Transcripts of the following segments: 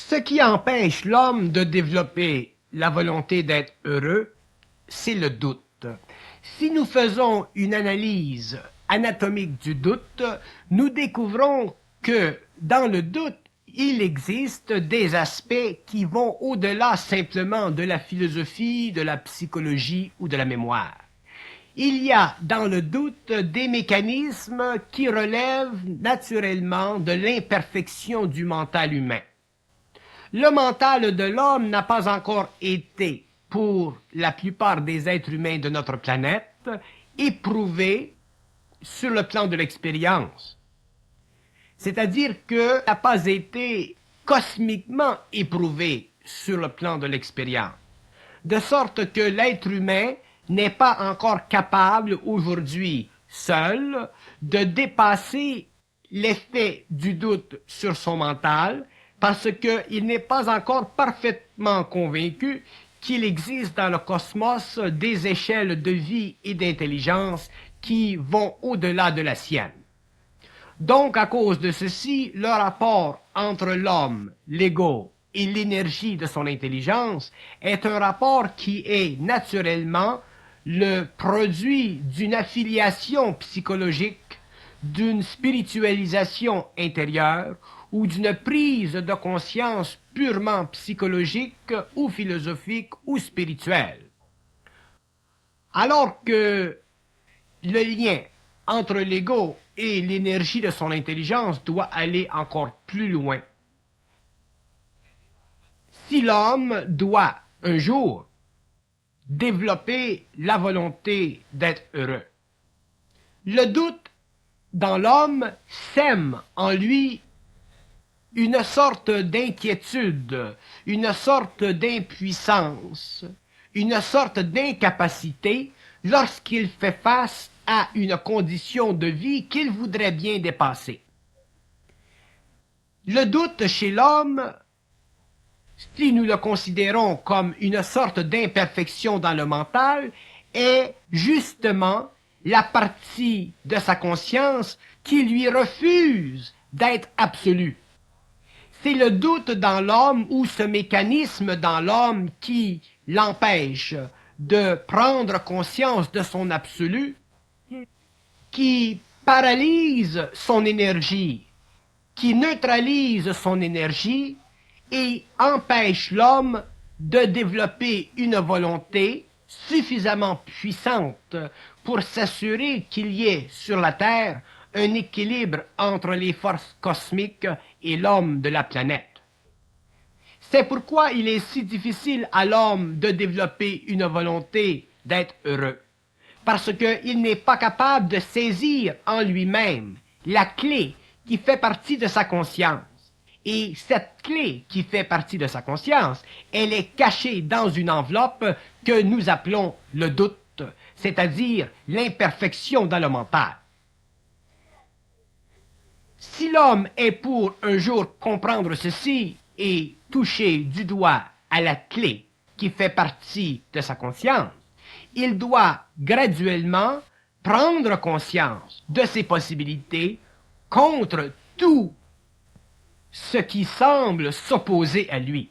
Ce qui empêche l'homme de développer la volonté d'être heureux, c'est le doute. Si nous faisons une analyse anatomique du doute, nous découvrons que dans le doute, il existe des aspects qui vont au-delà simplement de la philosophie, de la psychologie ou de la mémoire. Il y a dans le doute des mécanismes qui relèvent naturellement de l'imperfection du mental humain. Le mental de l'homme n'a pas encore été, pour la plupart des êtres humains de notre planète, éprouvé sur le plan de l'expérience. C'est-à-dire qu'il n'a pas été cosmiquement éprouvé sur le plan de l'expérience. De sorte que l'être humain n'est pas encore capable aujourd'hui, seul, de dépasser l'effet du doute sur son mental, parce qu'il n'est pas encore parfaitement convaincu qu'il existe dans le cosmos des échelles de vie et d'intelligence qui vont au-delà de la sienne. Donc, à cause de ceci, le rapport entre l'homme, l'ego et l'énergie de son intelligence est un rapport qui est naturellement le produit d'une affiliation psychologique, d'une spiritualisation intérieure ou d'une prise de conscience purement psychologique ou philosophique ou spirituelle. Alors que le lien entre l'ego et l'énergie de son intelligence doit aller encore plus loin. Si l'homme doit un jour développer la volonté d'être heureux, le doute dans l'homme sème en lui une sorte d'inquiétude, une sorte d'impuissance, une sorte d'incapacité lorsqu'il fait face à une condition de vie qu'il voudrait bien dépasser. Le doute chez l'homme, si nous le considérons comme une sorte d'imperfection dans le mental, est justement la partie de sa conscience qui lui refuse d'être absolue. C'est le doute dans l'homme ou ce mécanisme dans l'homme qui l'empêche de prendre conscience de son absolu, qui paralyse son énergie, qui neutralise son énergie et empêche l'homme de développer une volonté suffisamment puissante pour s'assurer qu'il y ait sur la Terre un équilibre entre les forces cosmiques et l'homme de la planète. C'est pourquoi il est si difficile à l'homme de développer une volonté d'être heureux, parce qu'il n'est pas capable de saisir en lui-même la clé qui fait partie de sa conscience. Et cette clé qui fait partie de sa conscience, elle est cachée dans une enveloppe que nous appelons le doute, c'est-à-dire l'imperfection dans le mental. Si l'homme est pour un jour comprendre ceci et toucher du doigt à la clé qui fait partie de sa conscience, il doit graduellement prendre conscience de ses possibilités contre tout ce qui semble s'opposer à lui.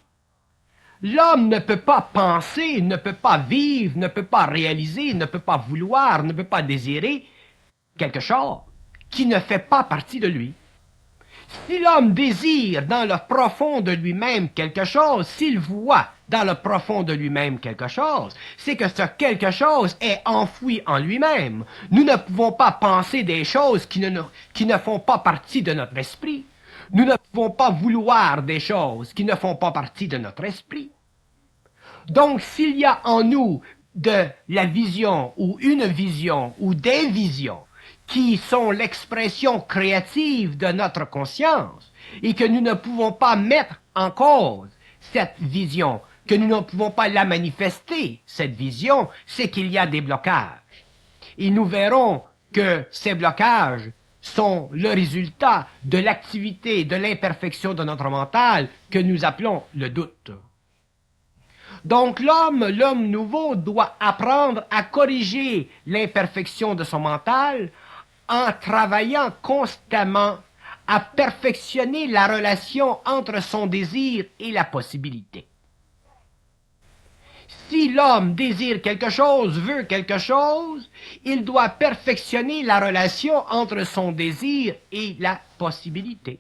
L'homme ne peut pas penser, ne peut pas vivre, ne peut pas réaliser, ne peut pas vouloir, ne peut pas désirer quelque chose qui ne fait pas partie de lui. Si l'homme désire dans le profond de lui-même quelque chose, s'il voit dans le profond de lui-même quelque chose, c'est que ce quelque chose est enfoui en lui-même. Nous ne pouvons pas penser des choses qui ne font pas partie de notre esprit. Nous ne pouvons pas vouloir des choses qui ne font pas partie de notre esprit. Donc, s'il y a en nous de la vision ou une vision ou des visions qui sont l'expression créative de notre conscience et que nous ne pouvons pas mettre en cause cette vision, que nous ne pouvons pas la manifester, cette vision, c'est qu'il y a des blocages. Et nous verrons que ces blocages sont le résultat de l'activité, de l'imperfection de notre mental que nous appelons le doute. Donc l'homme nouveau doit apprendre à corriger l'imperfection de son mental en travaillant constamment à perfectionner la relation entre son désir et la possibilité. Si l'homme désire quelque chose, veut quelque chose, il doit perfectionner la relation entre son désir et la possibilité.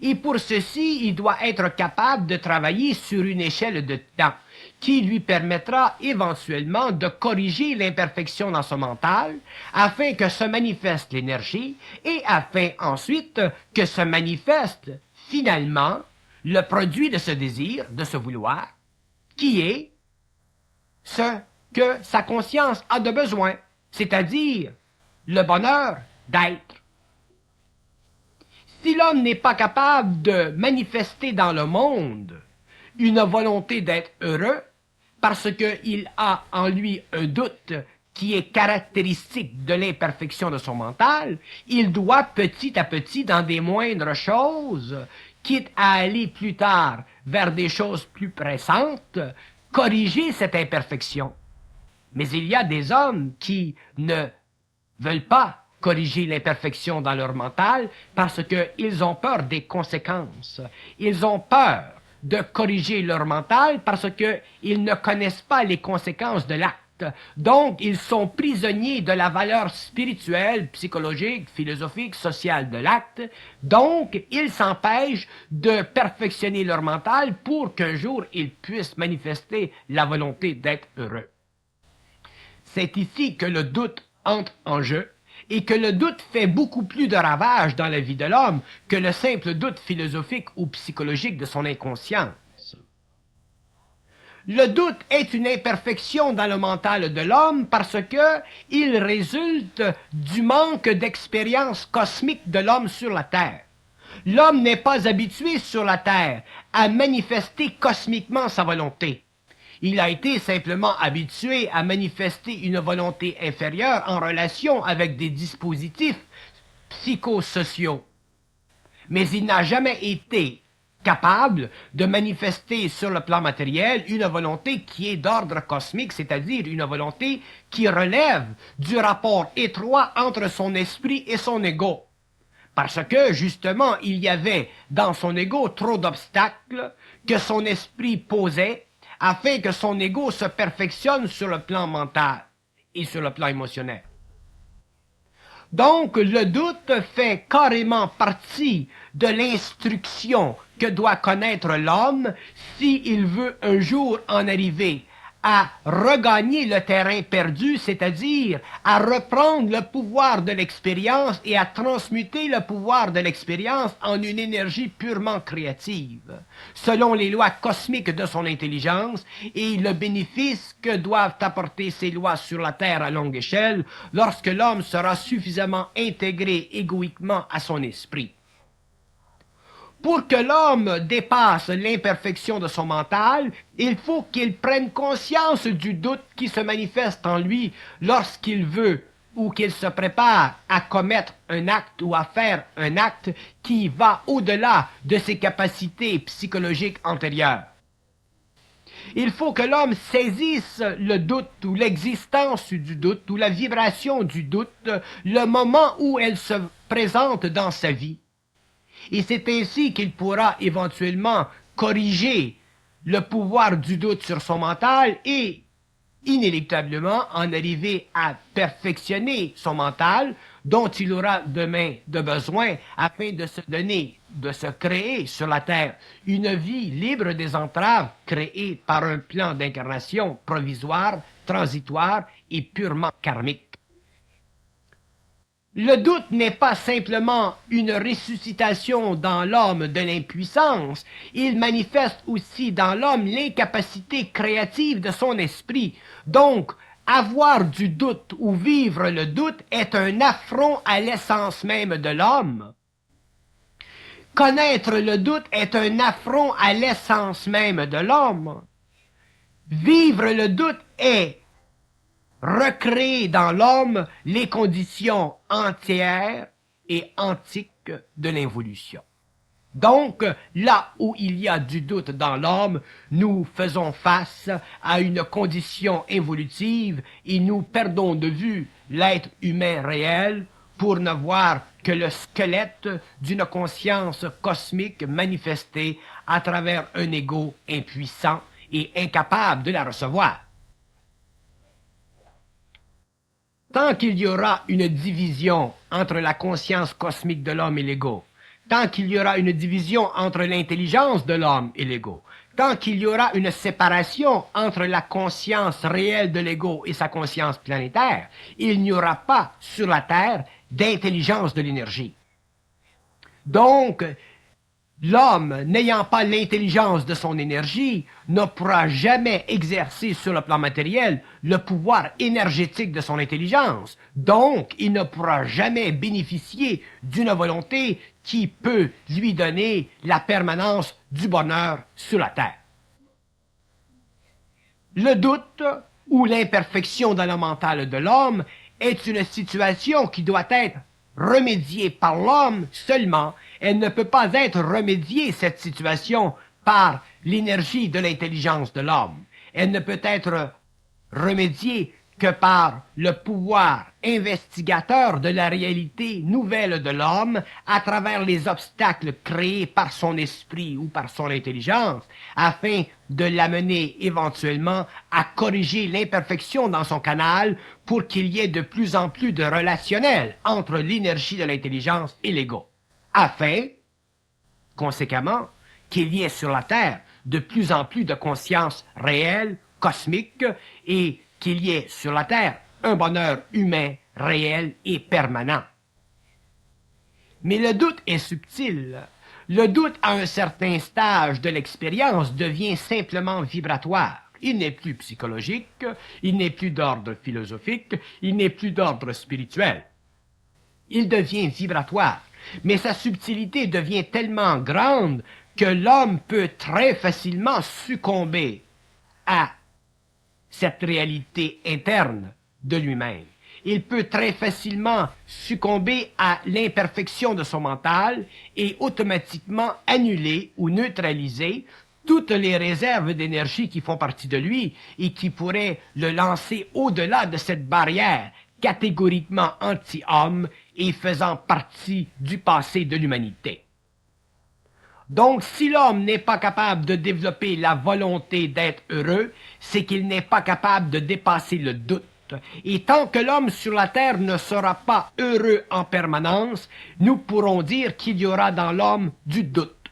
Et pour ceci, il doit être capable de travailler sur une échelle de temps qui lui permettra éventuellement de corriger l'imperfection dans son mental afin que se manifeste l'énergie et afin ensuite que se manifeste finalement le produit de ce désir, de ce vouloir, qui est ce que sa conscience a de besoin, c'est-à-dire le bonheur d'être. Si l'homme n'est pas capable de manifester dans le monde une volonté d'être heureux, parce qu'il a en lui un doute qui est caractéristique de l'imperfection de son mental, il doit petit à petit, dans des moindres choses, quitte à aller plus tard vers des choses plus pressantes, corriger cette imperfection. Mais il y a des hommes qui ne veulent pas corriger l'imperfection dans leur mental parce qu'ils ont peur des conséquences. Ils ont peur de corriger leur mental parce qu'ils ne connaissent pas les conséquences de l'acte. Donc, ils sont prisonniers de la valeur spirituelle, psychologique, philosophique, sociale de l'acte. Donc, ils s'empêchent de perfectionner leur mental pour qu'un jour, ils puissent manifester la volonté d'être heureux. C'est ici que le doute entre en jeu et que le doute fait beaucoup plus de ravages dans la vie de l'homme que le simple doute philosophique ou psychologique de son inconscience. Le doute est une imperfection dans le mental de l'homme parce que il résulte du manque d'expérience cosmique de l'homme sur la Terre. L'homme n'est pas habitué sur la Terre à manifester cosmiquement sa volonté. Il a été simplement habitué à manifester une volonté inférieure en relation avec des dispositifs psychosociaux. Mais il n'a jamais été capable de manifester sur le plan matériel une volonté qui est d'ordre cosmique, c'est-à-dire une volonté qui relève du rapport étroit entre son esprit et son ego. Parce que, justement, il y avait dans son ego trop d'obstacles que son esprit posait afin que son ego se perfectionne sur le plan mental et sur le plan émotionnel. Donc, le doute fait carrément partie de l'instruction que doit connaître l'homme s'il veut un jour en arriver à regagner le terrain perdu, c'est-à-dire à reprendre le pouvoir de l'expérience et à transmuter le pouvoir de l'expérience en une énergie purement créative, selon les lois cosmiques de son intelligence et le bénéfice que doivent apporter ces lois sur la Terre à longue échelle lorsque l'homme sera suffisamment intégré égoïquement à son esprit. Pour que l'homme dépasse l'imperfection de son mental, il faut qu'il prenne conscience du doute qui se manifeste en lui lorsqu'il veut ou qu'il se prépare à commettre un acte ou à faire un acte qui va au-delà de ses capacités psychologiques antérieures. Il faut que l'homme saisisse le doute ou l'existence du doute ou la vibration du doute, le moment où elle se présente dans sa vie. Et c'est ainsi qu'il pourra éventuellement corriger le pouvoir du doute sur son mental et, inéluctablement, en arriver à perfectionner son mental, dont il aura demain de besoin afin de se donner, de se créer sur la Terre une vie libre des entraves créée par un plan d'incarnation provisoire, transitoire et purement karmique. Le doute n'est pas simplement une ressuscitation dans l'homme de l'impuissance, il manifeste aussi dans l'homme l'incapacité créative de son esprit. Donc, avoir du doute ou vivre le doute est un affront à l'essence même de l'homme. Connaître le doute est un affront à l'essence même de l'homme. Vivre le doute est recréer dans l'homme les conditions entières et antiques de l'involution. Donc, là où il y a du doute dans l'homme, nous faisons face à une condition évolutive et nous perdons de vue l'être humain réel pour ne voir que le squelette d'une conscience cosmique manifestée à travers un ego impuissant et incapable de la recevoir. Tant qu'il y aura une division entre la conscience cosmique de l'homme et l'ego, tant qu'il y aura une division entre l'intelligence de l'homme et l'ego, tant qu'il y aura une séparation entre la conscience réelle de l'ego et sa conscience planétaire, il n'y aura pas sur la Terre d'intelligence de l'énergie. Donc, l'homme, n'ayant pas l'intelligence de son énergie, ne pourra jamais exercer sur le plan matériel le pouvoir énergétique de son intelligence. Donc, il ne pourra jamais bénéficier d'une volonté qui peut lui donner la permanence du bonheur sur la terre. Le doute ou l'imperfection dans le mental de l'homme est une situation qui doit être remédiée par l'homme seulement. Elle ne peut pas être remédiée, cette situation, par l'énergie de l'intelligence de l'homme. Elle ne peut être remédiée que par le pouvoir investigateur de la réalité nouvelle de l'homme à travers les obstacles créés par son esprit ou par son intelligence, afin de l'amener éventuellement à corriger l'imperfection dans son canal pour qu'il y ait de plus en plus de relationnel entre l'énergie de l'intelligence et l'ego, afin, conséquemment, qu'il y ait sur la Terre de plus en plus de conscience réelle, cosmique, et qu'il y ait sur la Terre un bonheur humain, réel et permanent. Mais le doute est subtil. Le doute à un certain stage de l'expérience devient simplement vibratoire. Il n'est plus psychologique, il n'est plus d'ordre philosophique, il n'est plus d'ordre spirituel. Il devient vibratoire, mais sa subtilité devient tellement grande que l'homme peut très facilement succomber à cette réalité interne de lui-même. Il peut très facilement succomber à l'imperfection de son mental et automatiquement annuler ou neutraliser toutes les réserves d'énergie qui font partie de lui et qui pourraient le lancer au-delà de cette barrière catégoriquement anti-homme et faisant partie du passé de l'humanité. Donc, si l'homme n'est pas capable de développer la volonté d'être heureux, c'est qu'il n'est pas capable de dépasser le doute. Et tant que l'homme sur la terre ne sera pas heureux en permanence, nous pourrons dire qu'il y aura dans l'homme du doute.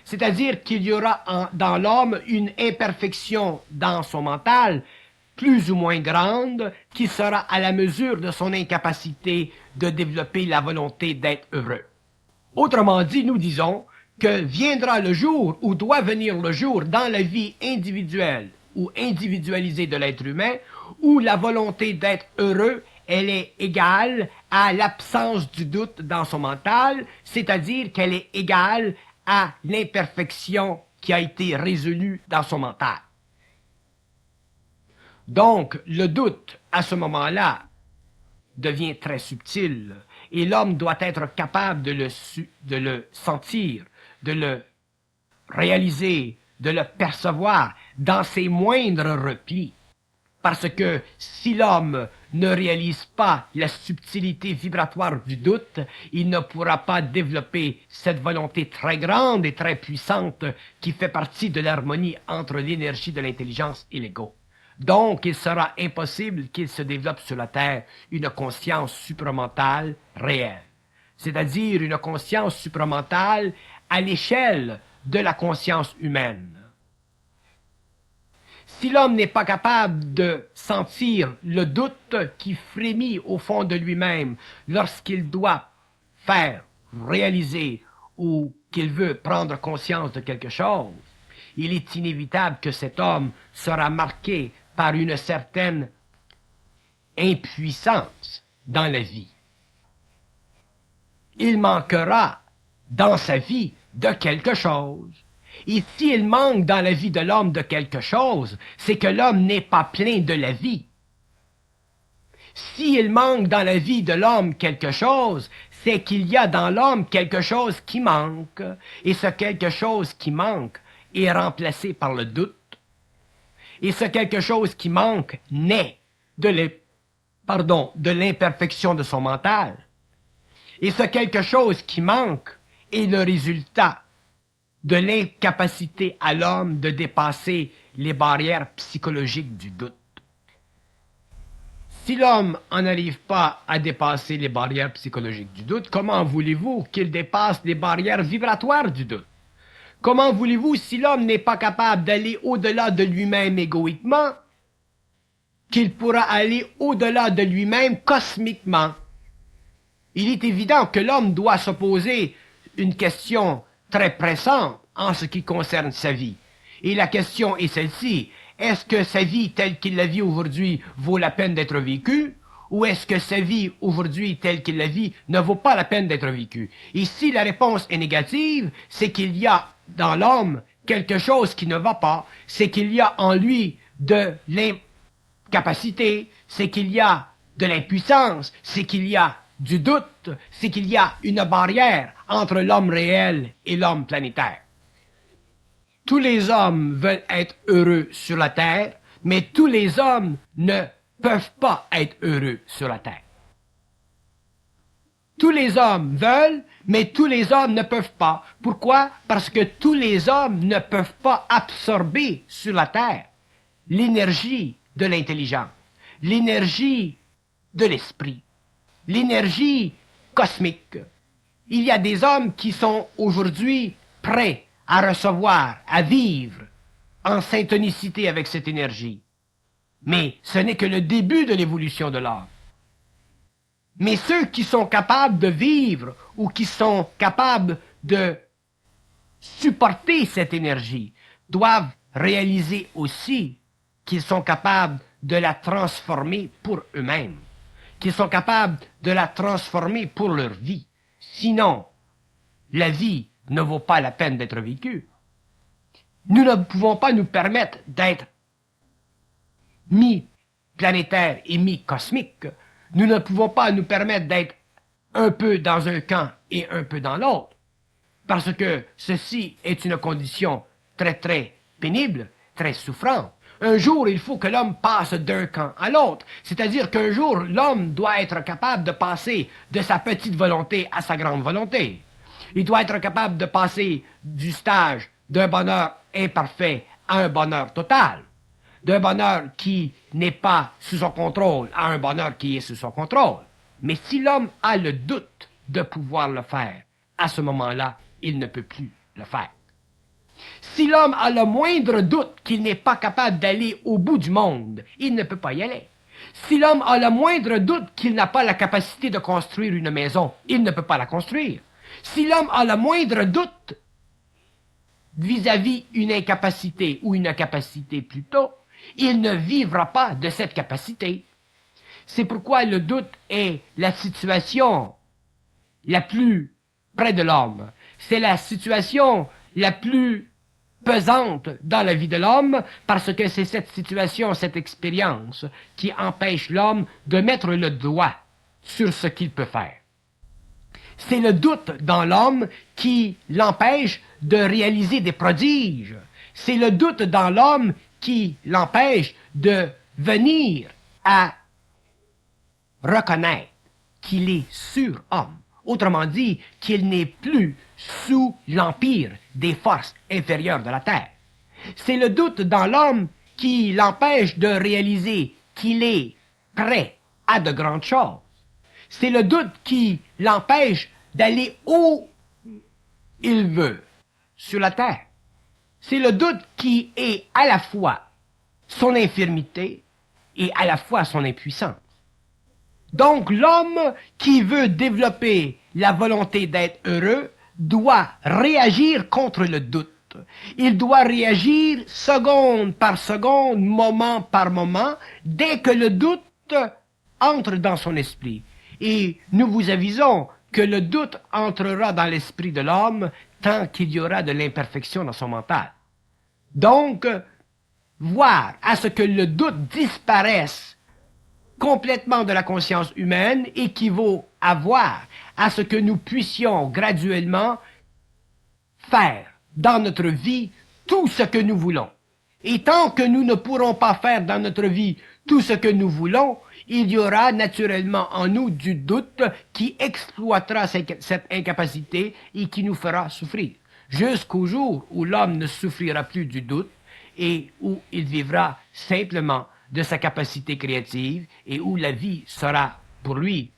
C'est-à-dire qu'il y aura dans l'homme une imperfection dans son mental, plus ou moins grande, qui sera à la mesure de son incapacité de développer la volonté d'être heureux. Autrement dit, nous disons que viendra le jour, ou doit venir le jour, dans la vie individuelle ou individualisée de l'être humain, où la volonté d'être heureux, elle est égale à l'absence du doute dans son mental, c'est-à-dire qu'elle est égale à l'imperfection qui a été résolue dans son mental. Donc, le doute, à ce moment-là, devient très subtil, et l'homme doit être capable de le sentir, de le réaliser, de le percevoir dans ses moindres replis. Parce que si l'homme ne réalise pas la subtilité vibratoire du doute, il ne pourra pas développer cette volonté très grande et très puissante qui fait partie de l'harmonie entre l'énergie de l'intelligence et l'ego. Donc, il sera impossible qu'il se développe sur la Terre une conscience supramentale réelle, c'est-à-dire une conscience supramentale à l'échelle de la conscience humaine. Si l'homme n'est pas capable de sentir le doute qui frémit au fond de lui-même lorsqu'il doit faire, réaliser ou qu'il veut prendre conscience de quelque chose, il est inévitable que cet homme sera marqué par une certaine impuissance dans la vie. Il manquera dans sa vie de quelque chose. Et s'il manque dans la vie de l'homme de quelque chose, c'est que l'homme n'est pas plein de la vie. S'il manque dans la vie de l'homme quelque chose, c'est qu'il y a dans l'homme quelque chose qui manque. Et ce quelque chose qui manque est remplacé par le doute. Et ce quelque chose qui manque naît de l'imperfection de son mental. Et ce quelque chose qui manque est le résultat de l'incapacité à l'homme de dépasser les barrières psychologiques du doute. Si l'homme en arrive pas à dépasser les barrières psychologiques du doute, comment voulez-vous qu'il dépasse les barrières vibratoires du doute? Comment voulez-vous, si l'homme n'est pas capable d'aller au-delà de lui-même égoïquement, qu'il pourra aller au-delà de lui-même cosmiquement? Il est évident que l'homme doit se poser une question très pressante en ce qui concerne sa vie. Et la question est celle-ci. Est-ce que sa vie telle qu'il la vit aujourd'hui vaut la peine d'être vécue? Ou est-ce que sa vie aujourd'hui telle qu'il la vit ne vaut pas la peine d'être vécue? Et si la réponse est négative, c'est qu'il y a dans l'homme quelque chose qui ne va pas. C'est qu'il y a en lui de l'incapacité, c'est qu'il y a de l'impuissance, c'est qu'il y a du doute, c'est qu'il y a une barrière entre l'homme réel et l'homme planétaire. Tous les hommes veulent être heureux sur la terre, mais tous les hommes ne peuvent pas être heureux sur la terre. Tous les hommes veulent, mais tous les hommes ne peuvent pas. Pourquoi? Parce que tous les hommes ne peuvent pas absorber sur la terre l'énergie de l'intelligence, l'énergie de l'esprit, l'énergie cosmique. Il y a des hommes qui sont aujourd'hui prêts à recevoir, à vivre en syntonicité avec cette énergie. Mais ce n'est que le début de l'évolution de l'homme. Mais ceux qui sont capables de vivre ou qui sont capables de supporter cette énergie doivent réaliser aussi qu'ils sont capables de la transformer pour eux-mêmes, qu'ils sont capables de la transformer pour leur vie. Sinon, la vie ne vaut pas la peine d'être vécue. Nous ne pouvons pas nous permettre d'être mi-planétaire et mi-cosmique. Nous ne pouvons pas nous permettre d'être un peu dans un camp et un peu dans l'autre. Parce que ceci est une condition très très pénible, très souffrante. Un jour, il faut que l'homme passe d'un camp à l'autre. C'est-à-dire qu'un jour, l'homme doit être capable de passer de sa petite volonté à sa grande volonté. Il doit être capable de passer du stage d'un bonheur imparfait à un bonheur total. D'un bonheur qui n'est pas sous son contrôle à un bonheur qui est sous son contrôle. Mais si l'homme a le doute de pouvoir le faire, à ce moment-là, il ne peut plus le faire. Si l'homme a le moindre doute qu'il n'est pas capable d'aller au bout du monde, il ne peut pas y aller. Si l'homme a le moindre doute qu'il n'a pas la capacité de construire une maison, il ne peut pas la construire. Si l'homme a le moindre doute vis-à-vis une incapacité ou une capacité plutôt, il ne vivra pas de cette capacité. C'est pourquoi le doute est la situation la plus près de l'homme. C'est la situation la plus pesante dans la vie de l'homme, parce que c'est cette situation, cette expérience, qui empêche l'homme de mettre le doigt sur ce qu'il peut faire. C'est le doute dans l'homme qui l'empêche de réaliser des prodiges. C'est le doute dans l'homme qui l'empêche de venir à reconnaître qu'il est surhomme. Autrement dit, qu'il n'est plus sous l'empire des forces inférieures de la terre. C'est le doute dans l'homme qui l'empêche de réaliser qu'il est prêt à de grandes choses. C'est le doute qui l'empêche d'aller où il veut sur la terre. C'est le doute qui est à la fois son infirmité et à la fois son impuissance. Donc l'homme qui veut développer la volonté d'être heureux doit réagir contre le doute. Il doit réagir seconde par seconde, moment par moment, dès que le doute entre dans son esprit. Et nous vous avisons que le doute entrera dans l'esprit de l'homme tant qu'il y aura de l'imperfection dans son mental. Donc, voir à ce que le doute disparaisse complètement de la conscience humaine équivaut à voir à ce que nous puissions graduellement faire dans notre vie tout ce que nous voulons. Et tant que nous ne pourrons pas faire dans notre vie tout ce que nous voulons, il y aura naturellement en nous du doute qui exploitera cette incapacité et qui nous fera souffrir. Jusqu'au jour où l'homme ne souffrira plus du doute et où il vivra simplement de sa capacité créative et où la vie sera pour lui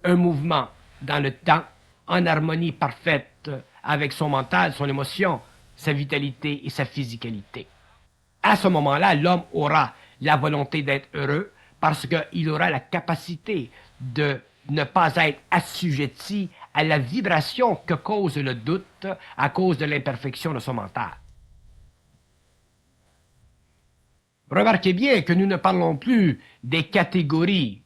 un mouvement dans le temps en harmonie parfaite avec son mental, son émotion, sa vitalité et sa physicalité. À ce moment-là, l'homme aura la volonté d'être heureux parce qu'il aura la capacité de ne pas être assujetti à la vibration que cause le doute à cause de l'imperfection de son mental. Remarquez bien que nous ne parlons plus des catégories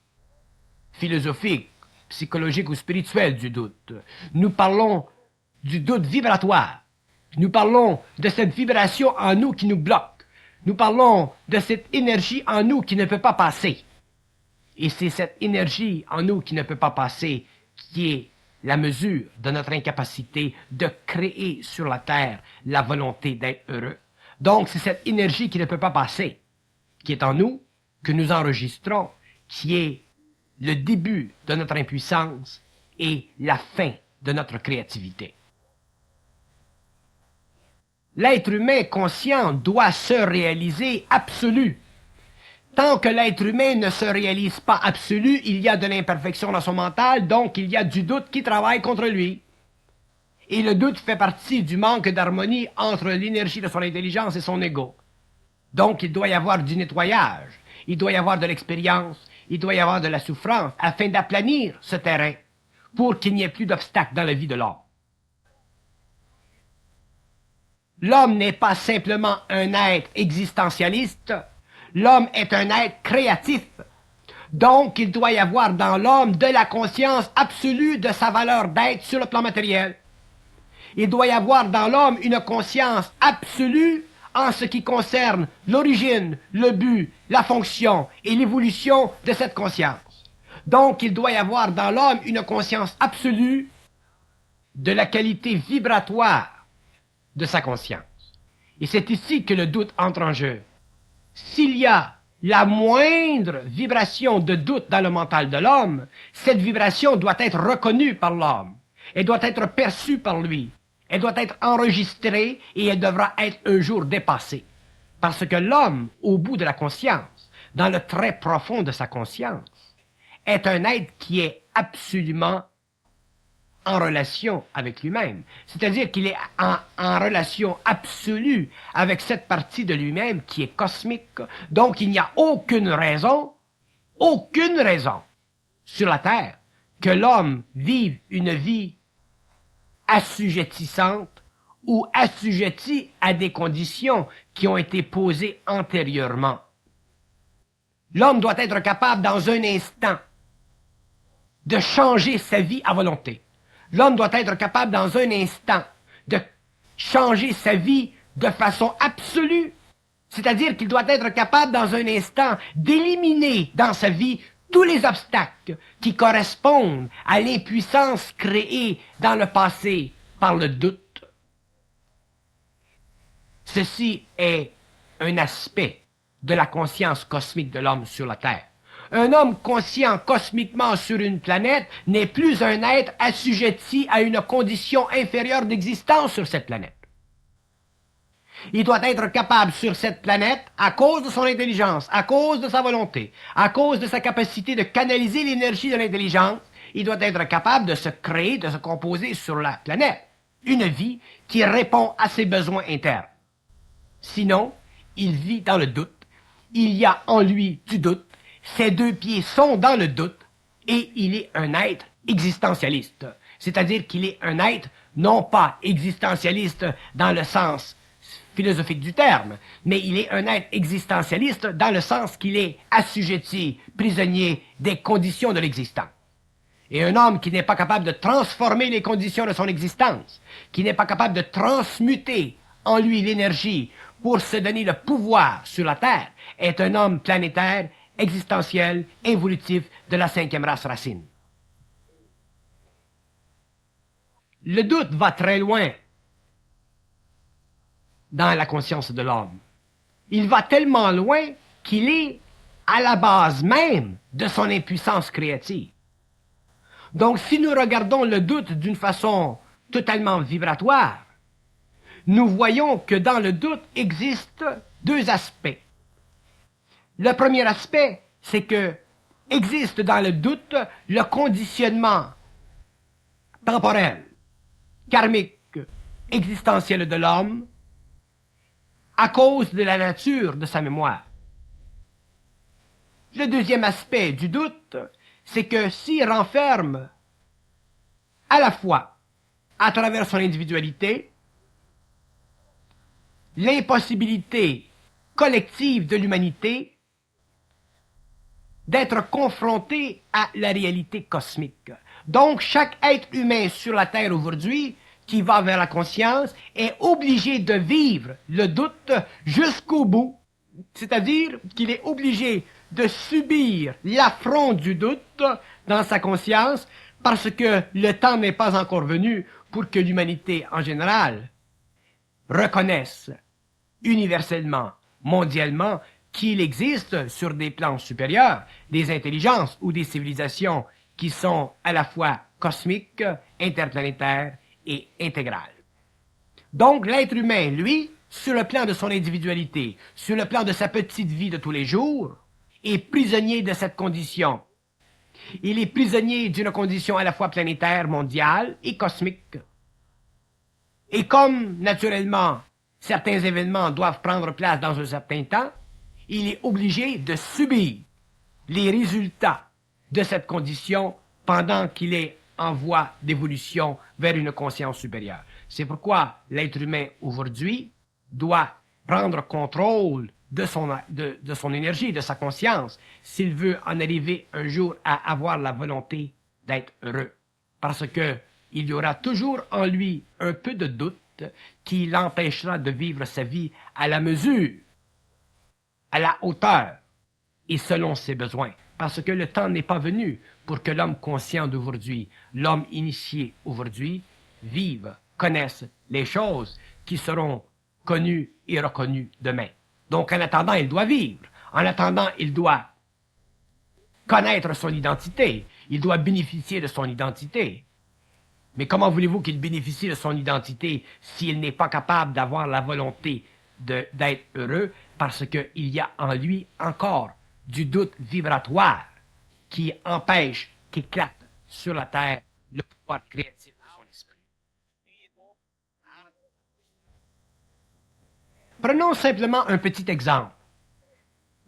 philosophiques, psychologiques ou spirituelles du doute. Nous parlons du doute vibratoire. Nous parlons de cette vibration en nous qui nous bloque. Nous parlons de cette énergie en nous qui ne peut pas passer. Et c'est cette énergie en nous qui ne peut pas passer qui est la mesure de notre incapacité de créer sur la terre la volonté d'être heureux. Donc, c'est cette énergie qui ne peut pas passer, qui est en nous, que nous enregistrons, qui est le début de notre impuissance et la fin de notre créativité. L'être humain conscient doit se réaliser absolu. Tant que l'être humain ne se réalise pas absolu, il y a de l'imperfection dans son mental, donc il y a du doute qui travaille contre lui. Et le doute fait partie du manque d'harmonie entre l'énergie de son intelligence et son ego. Donc il doit y avoir du nettoyage, il doit y avoir de l'expérience, il doit y avoir de la souffrance afin d'aplanir ce terrain pour qu'il n'y ait plus d'obstacles dans la vie de l'homme. L'homme n'est pas simplement un être existentialiste, l'homme est un être créatif. Donc, il doit y avoir dans l'homme de la conscience absolue de sa valeur d'être sur le plan matériel. Il doit y avoir dans l'homme une conscience absolue en ce qui concerne l'origine, le but, la fonction et l'évolution de cette conscience. Donc, il doit y avoir dans l'homme une conscience absolue de la qualité vibratoire de sa conscience. Et c'est ici que le doute entre en jeu. S'il y a la moindre vibration de doute dans le mental de l'homme, cette vibration doit être reconnue par l'homme. Elle doit être perçue par lui. Elle doit être enregistrée et elle devra être un jour dépassée. Parce que l'homme, au bout de la conscience, dans le très profond de sa conscience, est un être qui est absolument en relation avec lui-même. C'est-à-dire qu'il est en relation absolue avec cette partie de lui-même qui est cosmique. Donc il n'y a aucune raison sur la Terre que l'homme vive une vie assujettissante ou assujettie à des conditions qui ont été posées antérieurement. L'homme doit être capable dans un instant de changer sa vie à volonté. L'homme doit être capable dans un instant de changer sa vie de façon absolue. C'est-à-dire qu'il doit être capable dans un instant d'éliminer dans sa vie tous les obstacles qui correspondent à l'impuissance créée dans le passé par le doute. Ceci est un aspect de la conscience cosmique de l'homme sur la Terre. Un homme conscient cosmiquement sur une planète n'est plus un être assujetti à une condition inférieure d'existence sur cette planète. Il doit être capable sur cette planète, à cause de son intelligence, à cause de sa volonté, à cause de sa capacité de canaliser l'énergie de l'intelligence, il doit être capable de se créer, de se composer sur la planète une vie qui répond à ses besoins internes. Sinon, il vit dans le doute, il y a en lui du doute, ses deux pieds sont dans le doute et il est un être existentialiste. C'est-à-dire qu'il est un être non pas existentialiste dans le sens philosophique du terme, mais il est un être existentialiste dans le sens qu'il est assujetti, prisonnier des conditions de l'existence. Et un homme qui n'est pas capable de transformer les conditions de son existence, qui n'est pas capable de transmuter en lui l'énergie pour se donner le pouvoir sur la Terre, est un homme planétaire existentiel, évolutif de la 5e race racine. Le doute va très loin dans la conscience de l'homme. Il va tellement loin qu'il est à la base même de son impuissance créative. Donc, si nous regardons le doute d'une façon totalement vibratoire, nous voyons que dans le doute existent deux aspects. Le premier aspect, c'est que existe dans le doute le conditionnement temporel, karmique, existentiel de l'homme à cause de la nature de sa mémoire. Le deuxième aspect du doute, c'est que s'il renferme à la fois, à travers son individualité, l'impossibilité collective de l'humanité d'être confronté à la réalité cosmique. Donc, chaque être humain sur la Terre aujourd'hui qui va vers la conscience est obligé de vivre le doute jusqu'au bout. C'est-à-dire qu'il est obligé de subir l'affront du doute dans sa conscience parce que le temps n'est pas encore venu pour que l'humanité en général reconnaisse universellement, mondialement, qu'il existe sur des plans supérieurs des intelligences ou des civilisations qui sont à la fois cosmiques, interplanétaires et intégrales. Donc l'être humain, lui, sur le plan de son individualité, sur le plan de sa petite vie de tous les jours, est prisonnier de cette condition. Il est prisonnier d'une condition à la fois planétaire, mondiale et cosmique. Et comme, naturellement, certains événements doivent prendre place dans un certain temps, il est obligé de subir les résultats de cette condition pendant qu'il est en voie d'évolution vers une conscience supérieure. C'est pourquoi l'être humain aujourd'hui doit prendre contrôle de son énergie, de sa conscience, s'il veut en arriver un jour à avoir la volonté d'être heureux. Parce que il y aura toujours en lui un peu de doute qui l'empêchera de vivre sa vie à la mesure, à la hauteur et selon ses besoins. Parce que le temps n'est pas venu pour que l'homme conscient d'aujourd'hui, l'homme initié aujourd'hui, vive, connaisse les choses qui seront connues et reconnues demain. Donc en attendant, il doit vivre. En attendant, il doit connaître son identité. Il doit bénéficier de son identité. Mais comment voulez-vous qu'il bénéficie de son identité s'il n'est pas capable d'avoir la volonté d'être heureux parce qu'il y a en lui encore du doute vibratoire qui empêche qu'éclate sur la terre le pouvoir créatif de son esprit. Prenons simplement un petit exemple.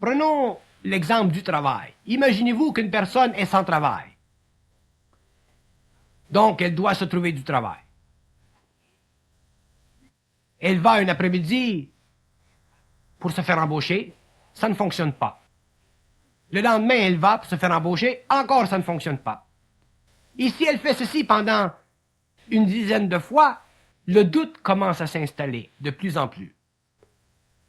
Prenons l'exemple du travail. Imaginez-vous qu'une personne est sans travail. Donc, elle doit se trouver du travail. Elle va un après-midi pour se faire embaucher, ça ne fonctionne pas. Le lendemain, elle va pour se faire embaucher, encore ça ne fonctionne pas. Et si elle fait ceci pendant une dizaine de fois, le doute commence à s'installer de plus en plus.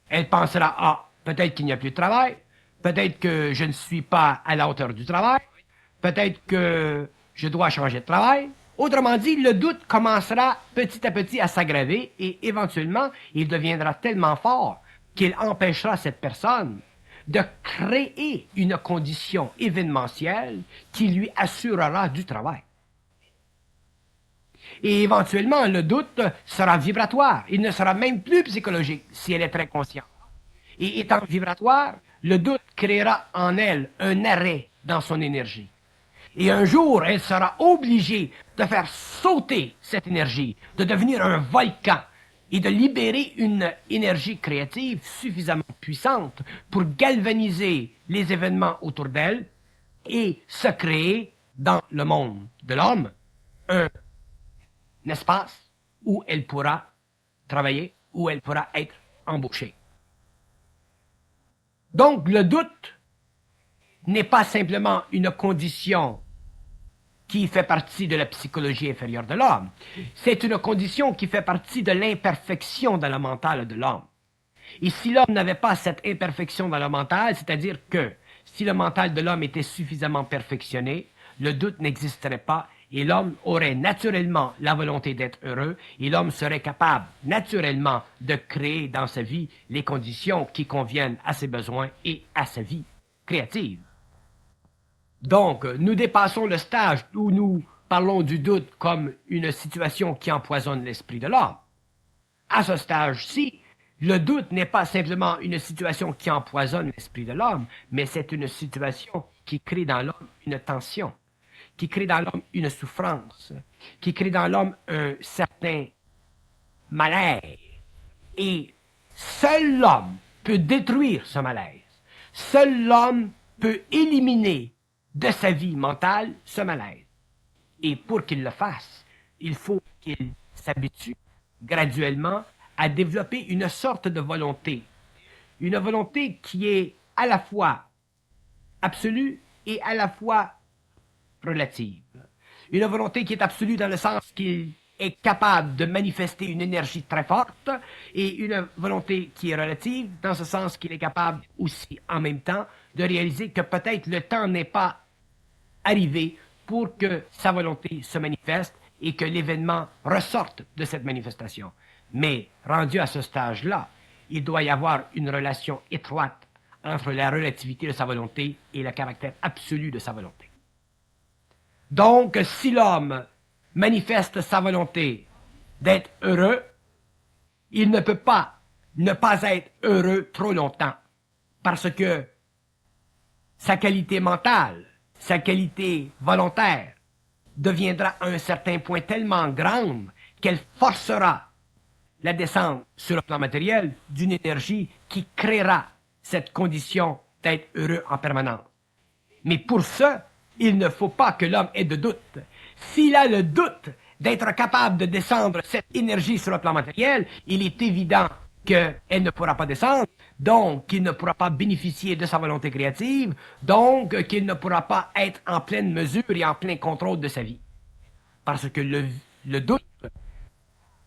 Elle pensera, ah, peut-être qu'il n'y a plus de travail, peut-être que je ne suis pas à la hauteur du travail, peut-être que je dois changer de travail. Autrement dit, le doute commencera petit à petit à s'aggraver et éventuellement, il deviendra tellement fort qu'il empêchera cette personne de créer une condition événementielle qui lui assurera du travail. Et éventuellement, le doute sera vibratoire. Il ne sera même plus psychologique si elle est très consciente. Et étant vibratoire, le doute créera en elle un arrêt dans son énergie. Et un jour, elle sera obligée de faire sauter cette énergie, de devenir un volcan et de libérer une énergie créative suffisamment puissante pour galvaniser les événements autour d'elle et se créer dans le monde de l'homme un espace où elle pourra travailler, où elle pourra être embauchée. Donc le doute n'est pas simplement une condition qui fait partie de la psychologie inférieure de l'homme. C'est une condition qui fait partie de l'imperfection dans le mental de l'homme. Et si l'homme n'avait pas cette imperfection dans le mental, c'est-à-dire que si le mental de l'homme était suffisamment perfectionné, le doute n'existerait pas et l'homme aurait naturellement la volonté d'être heureux et l'homme serait capable naturellement de créer dans sa vie les conditions qui conviennent à ses besoins et à sa vie. créative. Donc, nous dépassons le stage où nous parlons du doute comme une situation qui empoisonne l'esprit de l'homme. À ce stage-ci, le doute n'est pas simplement une situation qui empoisonne l'esprit de l'homme, mais c'est une situation qui crée dans l'homme une tension, qui crée dans l'homme une souffrance, qui crée dans l'homme un certain malaise. Et seul l'homme peut détruire ce malaise. Seul l'homme peut éliminer de sa vie mentale ce malaise. Et pour qu'il le fasse, il faut qu'il s'habitue graduellement à développer une sorte de volonté. Une volonté qui est à la fois absolue et à la fois relative. Une volonté qui est absolue dans le sens qu'il est capable de manifester une énergie très forte et une volonté qui est relative dans ce sens qu'il est capable aussi en même temps de réaliser que peut-être le temps n'est pas arrivé pour que sa volonté se manifeste et que l'événement ressorte de cette manifestation. Mais rendu à ce stage-là, il doit y avoir une relation étroite entre la relativité de sa volonté et le caractère absolu de sa volonté. Donc, si l'homme manifeste sa volonté d'être heureux, il ne peut pas ne pas être heureux trop longtemps, parce que sa qualité mentale, sa qualité volontaire deviendra à un certain point tellement grande qu'elle forcera la descente sur le plan matériel d'une énergie qui créera cette condition d'être heureux en permanence. Mais pour ça, il ne faut pas que l'homme ait de doute. S'il a le doute d'être capable de descendre cette énergie sur le plan matériel, il est évident qu'elle ne pourra pas descendre, donc qu'il ne pourra pas bénéficier de sa volonté créative, donc qu'il ne pourra pas être en pleine mesure et en plein contrôle de sa vie. Parce que le doute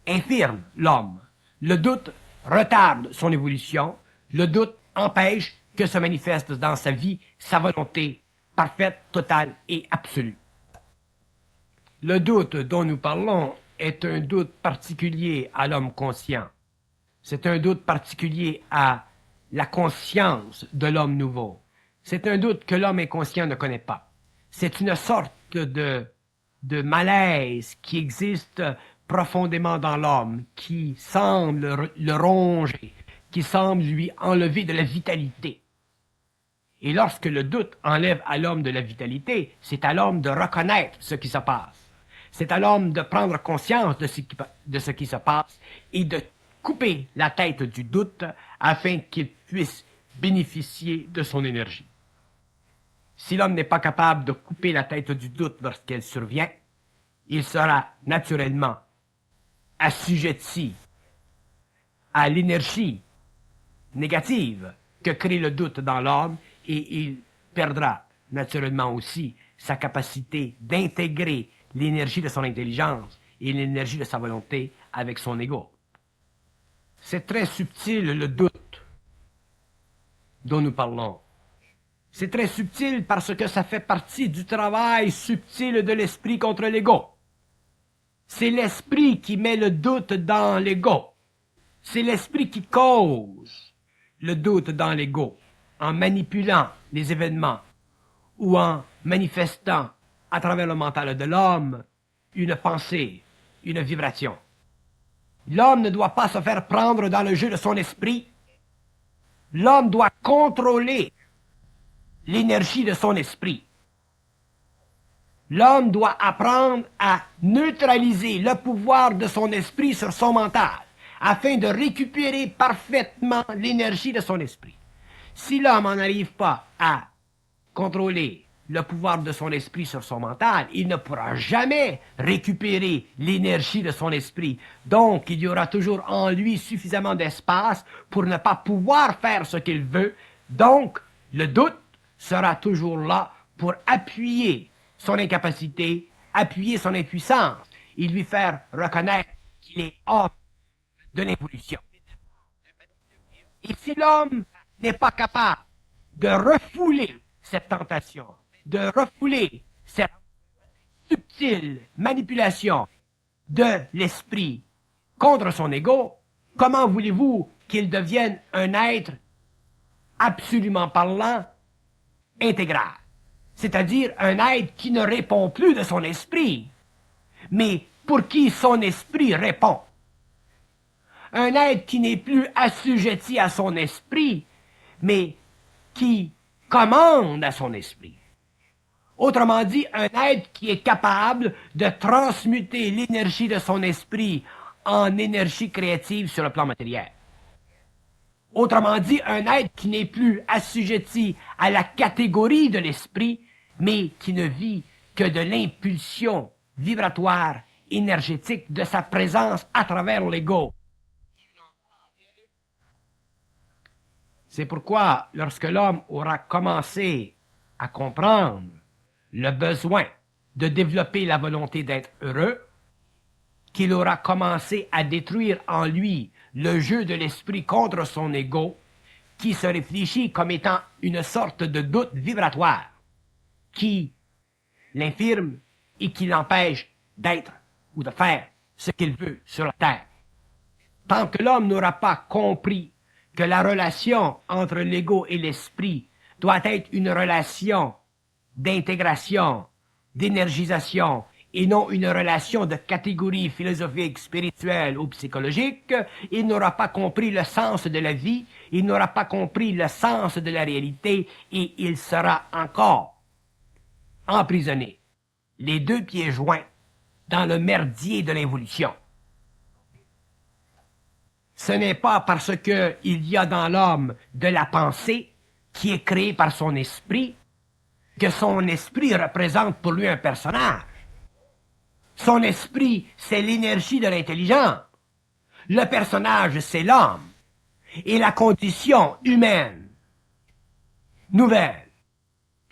infirme l'homme. Le doute retarde son évolution. Le doute empêche que se manifeste dans sa vie sa volonté parfaite, totale et absolue. Le doute dont nous parlons est un doute particulier à l'homme conscient. C'est un doute particulier à la conscience de l'homme nouveau. C'est un doute que l'homme inconscient ne connaît pas. C'est une sorte de malaise qui existe profondément dans l'homme, qui semble le ronger, qui semble lui enlever de la vitalité. Et lorsque le doute enlève à l'homme de la vitalité, c'est à l'homme de reconnaître ce qui se passe. C'est à l'homme de prendre conscience de ce qui se passe et de couper la tête du doute afin qu'il puisse bénéficier de son énergie. Si l'homme n'est pas capable de couper la tête du doute lorsqu'elle survient, il sera naturellement assujetti à l'énergie négative que crée le doute dans l'homme et il perdra naturellement aussi sa capacité d'intégrer l'énergie de son intelligence et l'énergie de sa volonté avec son ego. C'est très subtil le doute dont nous parlons. C'est très subtil parce que ça fait partie du travail subtil de l'esprit contre l'ego. C'est l'esprit qui met le doute dans l'ego. C'est l'esprit qui cause le doute dans l'ego en manipulant les événements ou en manifestant à travers le mental de l'homme une pensée, une vibration. L'homme ne doit pas se faire prendre dans le jeu de son esprit. L'homme doit contrôler l'énergie de son esprit. L'homme doit apprendre à neutraliser le pouvoir de son esprit sur son mental, afin de récupérer parfaitement l'énergie de son esprit. Si l'homme n'en arrive pas à contrôler le pouvoir de son esprit sur son mental, il ne pourra jamais récupérer l'énergie de son esprit. Donc, il y aura toujours en lui suffisamment d'espace pour ne pas pouvoir faire ce qu'il veut. Donc, le doute sera toujours là pour appuyer son incapacité, appuyer son impuissance et lui faire reconnaître qu'il est hors de l'évolution. Et si l'homme n'est pas capable de refouler cette tentation, de refouler cette subtile manipulation de l'esprit contre son ego, comment voulez-vous qu'il devienne un être absolument parlant intégral, c'est-à-dire un être qui ne répond plus de son esprit, mais pour qui son esprit répond. Un être qui n'est plus assujetti à son esprit, mais qui commande à son esprit. Autrement dit, un être qui est capable de transmuter l'énergie de son esprit en énergie créative sur le plan matériel. Autrement dit, un être qui n'est plus assujetti à la catégorie de l'esprit, mais qui ne vit que de l'impulsion vibratoire énergétique de sa présence à travers l'ego. C'est pourquoi, lorsque l'homme aura commencé à comprendre le besoin de développer la volonté d'être heureux, qu'il aura commencé à détruire en lui le jeu de l'esprit contre son ego, qui se réfléchit comme étant une sorte de doute vibratoire, qui l'infirme et qui l'empêche d'être ou de faire ce qu'il veut sur la terre. Tant que l'homme n'aura pas compris que la relation entre l'ego et l'esprit doit être une relation d'intégration, d'énergisation, et non une relation de catégorie philosophique, spirituelle ou psychologique, il n'aura pas compris le sens de la vie, il n'aura pas compris le sens de la réalité, et il sera encore emprisonné, les deux pieds joints, dans le merdier de l'évolution. Ce n'est pas parce qu'il y a dans l'homme de la pensée qui est créée par son esprit que son esprit représente pour lui un personnage. Son esprit, c'est l'énergie de l'intelligence. Le personnage, c'est l'homme. Et la condition humaine, nouvelle,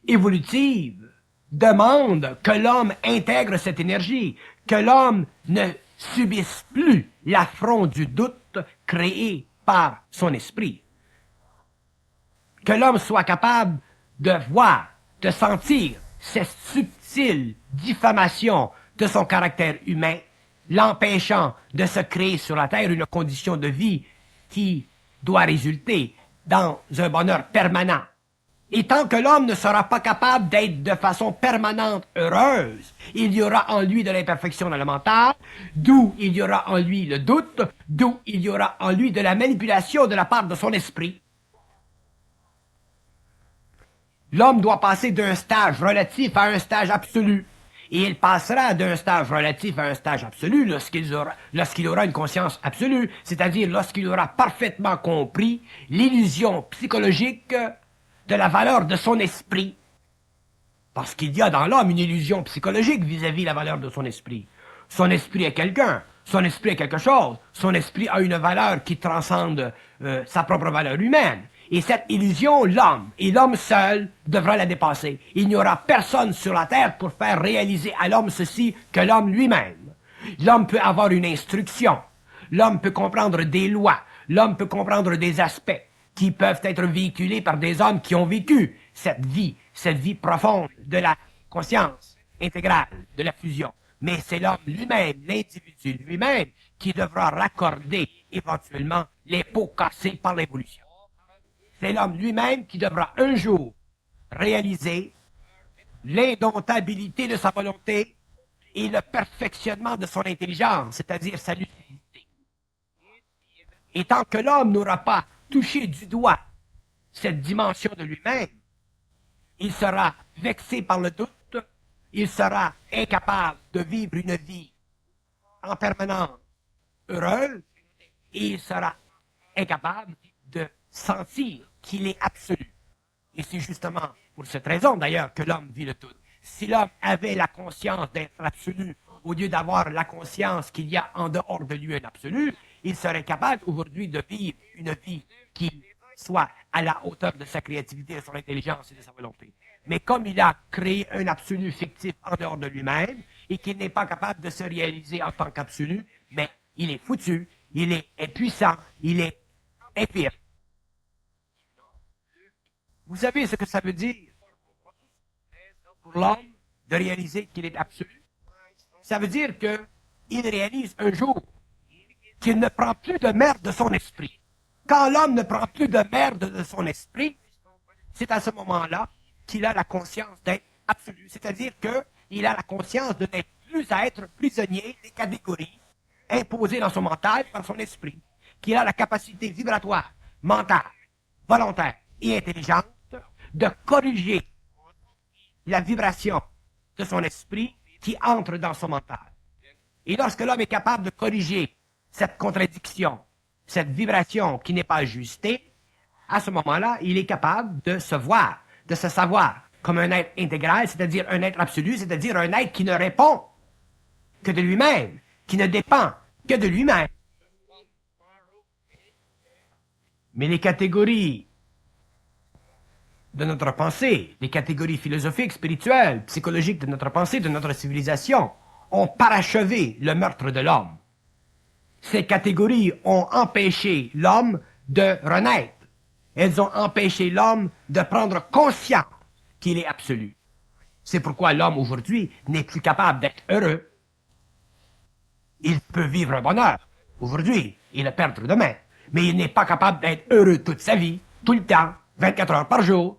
évolutive, demande que l'homme intègre cette énergie, que l'homme ne subisse plus l'affront du doute créé par son esprit. Que l'homme soit capable de voir, de sentir cette subtile diffamation de son caractère humain, l'empêchant de se créer sur la terre une condition de vie qui doit résulter dans un bonheur permanent. Et tant que l'homme ne sera pas capable d'être de façon permanente heureuse, il y aura en lui de l'imperfection dans le mental, d'où il y aura en lui le doute, d'où il y aura en lui de la manipulation de la part de son esprit. L'homme doit passer d'un stage relatif à un stage absolu. Et il passera d'un stage relatif à un stage absolu lorsqu'il aura une conscience absolue, c'est-à-dire lorsqu'il aura parfaitement compris l'illusion psychologique de la valeur de son esprit. Parce qu'il y a dans l'homme une illusion psychologique vis-à-vis la valeur de son esprit. Son esprit est quelqu'un, son esprit est quelque chose, son esprit a une valeur qui transcende sa propre valeur humaine. Et cette illusion, l'homme, et l'homme seul, devra la dépasser. Il n'y aura personne sur la terre pour faire réaliser à l'homme ceci que l'homme lui-même. L'homme peut avoir une instruction, l'homme peut comprendre des lois, l'homme peut comprendre des aspects qui peuvent être véhiculés par des hommes qui ont vécu cette vie profonde de la conscience intégrale, de la fusion. Mais c'est l'homme lui-même, l'individu lui-même, qui devra raccorder éventuellement les pots cassés par l'évolution. C'est l'homme lui-même qui devra un jour réaliser l'indomptabilité de sa volonté et le perfectionnement de son intelligence, c'est-à-dire sa lucidité. Et tant que l'homme n'aura pas touché du doigt cette dimension de lui-même, il sera vexé par le doute, il sera incapable de vivre une vie en permanence heureuse, et il sera incapable de sentir qu'il est absolu. Et c'est justement pour cette raison d'ailleurs que l'homme vit le doute. Si l'homme avait la conscience d'être absolu, au lieu d'avoir la conscience qu'il y a en dehors de lui un absolu, il serait capable aujourd'hui de vivre une vie qui soit à la hauteur de sa créativité, de son intelligence et de sa volonté. Mais comme il a créé un absolu fictif en dehors de lui-même, et qu'il n'est pas capable de se réaliser en tant qu'absolu, mais il est foutu, il est impuissant, il est infirme. Vous savez ce que ça veut dire pour l'homme de réaliser qu'il est absolu? Ça veut dire qu'il réalise un jour qu'il ne prend plus de merde de son esprit. Quand l'homme ne prend plus de merde de son esprit, c'est à ce moment-là qu'il a la conscience d'être absolu, c'est-à-dire qu'il a la conscience de n'être plus à être prisonnier des catégories imposées dans son mental par son esprit, qu'il a la capacité vibratoire, mentale, volontaire et intelligente de corriger la vibration de son esprit qui entre dans son mental. Et lorsque l'homme est capable de corriger cette contradiction, cette vibration qui n'est pas ajustée, à ce moment-là, il est capable de se voir, de se savoir comme un être intégral, c'est-à-dire un être absolu, c'est-à-dire un être qui ne répond que de lui-même, qui ne dépend que de lui-même. Mais les catégories de notre pensée, les catégories philosophiques, spirituelles, psychologiques de notre pensée, de notre civilisation, ont parachevé le meurtre de l'homme. Ces catégories ont empêché l'homme de renaître. Elles ont empêché l'homme de prendre conscience qu'il est absolu. C'est pourquoi l'homme aujourd'hui n'est plus capable d'être heureux. Il peut vivre un bonheur aujourd'hui et le perdre demain, mais il n'est pas capable d'être heureux toute sa vie, tout le temps, 24 heures par jour,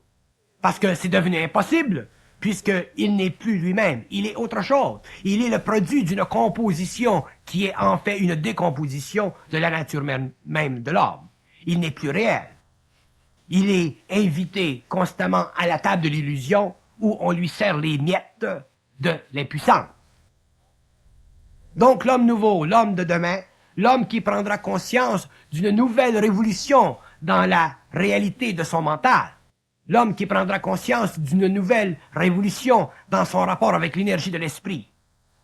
parce que c'est devenu impossible, puisqu'il n'est plus lui-même, il est autre chose. Il est le produit d'une composition qui est en fait une décomposition de la nature même de l'homme. Il n'est plus réel. Il est invité constamment à la table de l'illusion où on lui sert les miettes de l'impuissance. Donc l'homme nouveau, l'homme de demain, l'homme qui prendra conscience d'une nouvelle révolution dans la réalité de son mental, l'homme qui prendra conscience d'une nouvelle révolution dans son rapport avec l'énergie de l'esprit,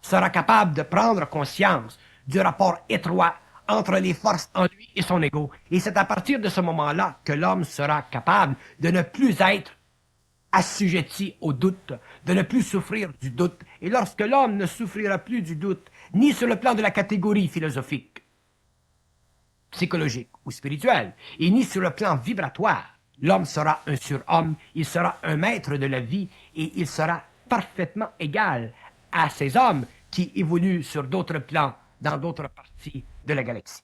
sera capable de prendre conscience du rapport étroit entre les forces en lui et son ego. Et c'est à partir de ce moment-là que l'homme sera capable de ne plus être assujetti au doute, de ne plus souffrir du doute. Et lorsque l'homme ne souffrira plus du doute, ni sur le plan de la catégorie philosophique, psychologique ou spirituelle, et ni sur le plan vibratoire, l'homme sera un surhomme, il sera un maître de la vie, et il sera parfaitement égal à ces hommes qui évoluent sur d'autres plans, dans d'autres parties de la galaxie.